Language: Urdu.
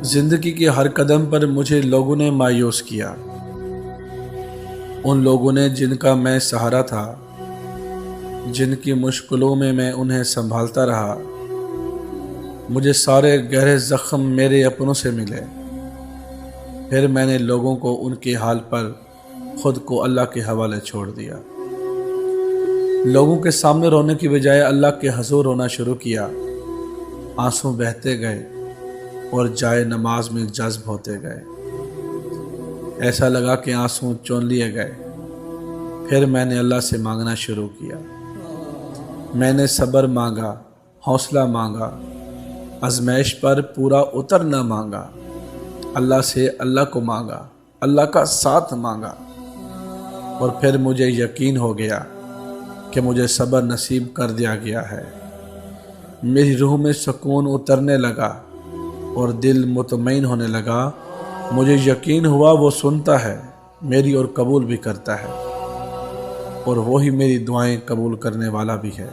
زندگی کے ہر قدم پر مجھے لوگوں نے مایوس کیا، ان لوگوں نے جن کا میں سہارا تھا، جن کی مشکلوں میں میں انہیں سنبھالتا رہا۔ مجھے سارے گہرے زخم میرے اپنوں سے ملے، پھر میں نے لوگوں کو ان کے حال پر خود کو اللہ کے حوالے چھوڑ دیا۔ لوگوں کے سامنے رونے کی بجائے اللہ کے حضور رونا شروع کیا۔ آنسو بہتے گئے اور جائے نماز میں جذب ہوتے گئے۔ ایسا لگا کہ آنسو چون لیے گئے۔ پھر میں نے اللہ سے مانگنا شروع کیا۔ میں نے صبر مانگا، حوصلہ مانگا، آزمائش پر پورا اترنا مانگا، اللہ سے اللہ کو مانگا، اللہ کا ساتھ مانگا، اور پھر مجھے یقین ہو گیا کہ مجھے صبر نصیب کر دیا گیا ہے۔ میری روح میں سکون اترنے لگا اور دل مطمئن ہونے لگا۔ مجھے یقین ہوا وہ سنتا ہے میری اور قبول بھی کرتا ہے، اور وہی میری دعائیں قبول کرنے والا بھی ہے۔